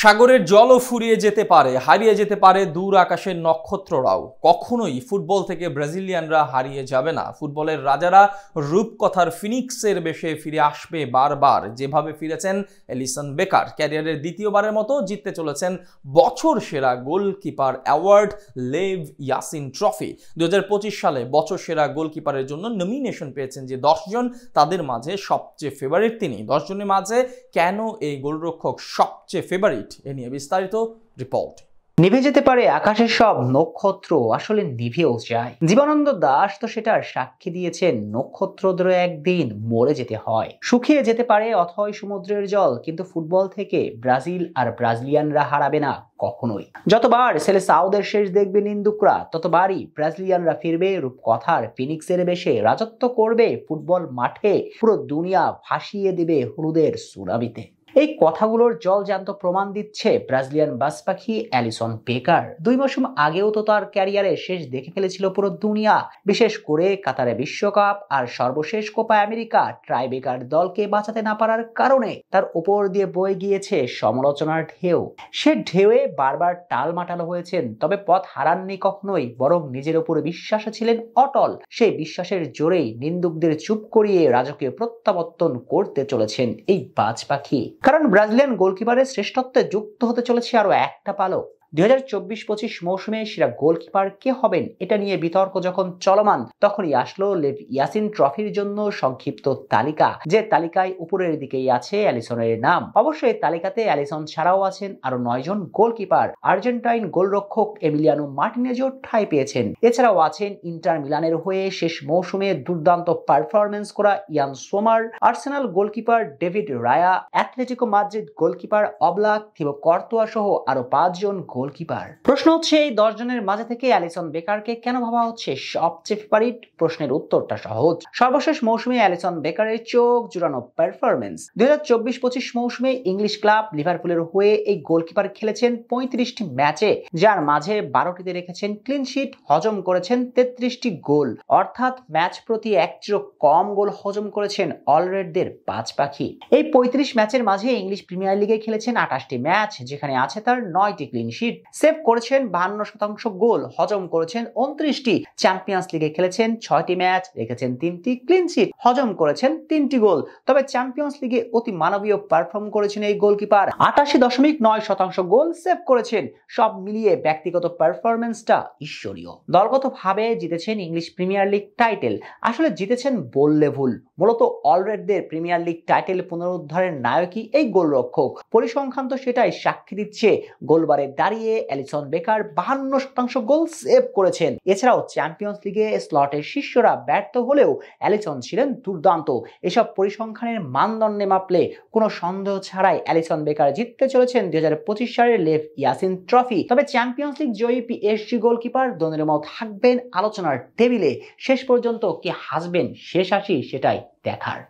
সাগরের জলও ফুরিয়ে যেতে পারে, হারিয়ে যেতে পারে দূর আকাশের নক্ষত্ররাও। কখনোই ফুটবল থেকে ব্রাজিলিয়ানরা হারিয়ে যাবে না। ফুটবলের রাজারা রূপকথার ফিনিক্সের বেশে ফিরে আসবে বারবার, যেভাবে ফিরেছেন এলিসন বেকার। ক্যারিয়ারের দ্বিতীয়বারের মতো জিততে চলেছেন বছর সেরা goalkeeper award, Lev Yasin trophy. 2025 সালে বছর সেরা গোলকিপারের জন্য নমিনেশন পেয়েছেন যে 10 জন, তাদের মাঝে সবচেয়ে ফেভারিট তিনি। 10 জনের মাঝে কেন এই গোলরক্ষক সবচেয়ে ফেভারিট, এ নিয়ে বিস্তারিত রিপোর্ট। নিভে যেতে পারে আকাশের সব নক্ষত্র, আসলে নিভেও যায়। জীবনানন্দ দাশ তো সেটার সাক্ষী দিয়েছেন। নক্ষত্রদের একদিন মরে যেতে হয়, শুকিয়ে যেতে পারে অথই সমুদ্রের জল, কিন্তু ফুটবল থেকে ব্রাজিল আর ব্রাজিলিয়ানরা হারাবে না কখনোই। যতবার সেলেসাওদের শেষ দেখবে নিন্দুকরা, ততবারই ব্রাজিলিয়ানরা ফিরবে রূপকথার ফিনিক্সের বেশে, রাজত্ব করবে ফুটবল মাঠে, পুরো দুনিয়া ভাসিয়ে দিবে হলুদের সুনামিতে। এই কথাগুলোর জলজান্ত প্রমাণ দিচ্ছে ব্রাজিলিয়ান বাজ পাখি অ্যালিসন বেকার। 2 মৌসুম আগেও তো তার ক্যারিয়ারে শেষ দেখে ফেলেছিল পুরো দুনিয়া, বিশেষ করে কাতারে বিশ্বকাপ আর সর্বশেষ কোপা আমেরিকা। ট্রাইবেকার দলকে বাঁচাতে না পারার কারণে তার উপর দিয়ে বয়ে গিয়েছে সমালোচনার ঢেউ। সে ঢেউয়ে বারবার টালমাটাল হয়েছেন, তবে পথ হারাননি কখনোই, বরং নিজের উপরে বিশ্বাসে ছিলেন অটল। সেই বিশ্বাসের জোরেই নিন্দুকদের চুপ করিয়ে রাজকীয় প্রত্যাবর্তন করতে চলেছেন এই বাজ পাখি। কারণ ব্রাজিলিয়ান গোলকিপারের শ্রেষ্ঠত্বে যুক্ত হতে চলেছে আরো একটা পালক। 2024-25 মৌসুমে সেরা গোলকিপার কে হবেন এটা নিয়ে বিতর্ক যখন চলমান, তখনই আসলো লেভ ইয়াসিন ট্রফির জন্য সংক্ষিপ্ত তালিকা, যে তালিকায় উপরের দিকেই আছে অ্যালিসনের নাম। অবশ্যই তালিকাতে অ্যালিসন ছাড়াও আছেন আরো 9 জন গোলকিপার। আর্জেন্টাইন গোলরক্ষক এমিলিয়ানো মার্টিনেজও ঠাঁই পেয়েছেন। এছাড়াও আছেন ইন্টার মিলানের হয়ে শেষ মৌসুমে দুর্দান্ত পারফরমেন্স করা Yann Sommer, Arsenal goalkeeper David Raya, Atletico Madrid goalkeeper Oblak, Thibaut Courtois সহ আরো 5 জন গোলকিপার। প্রশ্ন হচ্ছে, এই 10 জনের মাঝে থেকে অ্যালিসন বেকারকে কেন ভাবা হচ্ছে সবচেয়ে ফেভারিট? প্রশ্নের উত্তরটা সহজ। সর্বশেষ মৌসুমে অ্যালিসন বেকারের চোখ জুড়ানো পারফরমেন্স। 2024-25 মৌসুমে ইংলিশ ক্লাব লিভারপুলের হয়ে এই গোলকিপার খেলেছেন 35টি ম্যাচে, যার মাঝে 12টিতে রেখেছেন ক্লিন শিট, হজম করেছেন 33টি গোল, অর্থাৎ ম্যাচ প্রতি 1 কম গোল হজম করেছেন অলরেডদের বাজ পাখি। এই 35 ম্যাচের মাঝে ইংলিশ প্রিমিয়ার লিগে খেলেছেন 28টি ম্যাচ, যেখানে আছে তার 9টি ক্লিন শিট, সেভ করেছেন 52% গোল, হজম করেছেন 29টি। চ্যাম্পিয়ন্স লিগে খেলেছেন 6টি ম্যাচ, রেখেছেন 3টি ক্লিন শিট, হজম করেছেন 3টি গোল। তবে চ্যাম্পিয়ন্স লিগে অতি মানবীয় পারফর্ম করেছেন এই গোলকিপার, 88.9% গোল সেভ করেছেন। সব মিলিয়ে ব্যক্তিগত পারফরমেন্সটা ঈশ্বরীয়। দলগতভাবে জিতেছেন ইংলিশ প্রিমিয়ার লিগ টাইটেল, আসলে জিতেছেন বললে ভুল। মূলত অলরেডদের প্রিমিয়ার লিগ টাইটেল পুনরুদ্ধারের নায়কই এই গোলরক্ষক। পরিসংখ্যান তো সেটাই সাক্ষী দিচ্ছে। গোলবারে দাঁড়িয়ে অ্যালিসন বেকার 52% গোল সেভ করেছেন। এছাড়াও চ্যাম্পিয়ন্স লিগে স্লটের শিষ্যরা ব্যর্থ হলেও অ্যালিসন ছিলেন দুর্দান্ত। এসব পরিসংখ্যানের মানদণ্ডে মাপলে কোনো সন্দেহ ছাড়াই অ্যালিসন বেকার জিততে চলেছেন 2025 সালের লেভ ইয়াসিন ট্রফি। তবে চ্যাম্পিয়ন্স লিগ জয়ী পিএসজি গোলকিপার দোনেরমো থাকবেন আলোচনার টেবিলে। শেষ পর্যন্ত কে হাসবেন শেষ হাসি, সেটাই দেখার।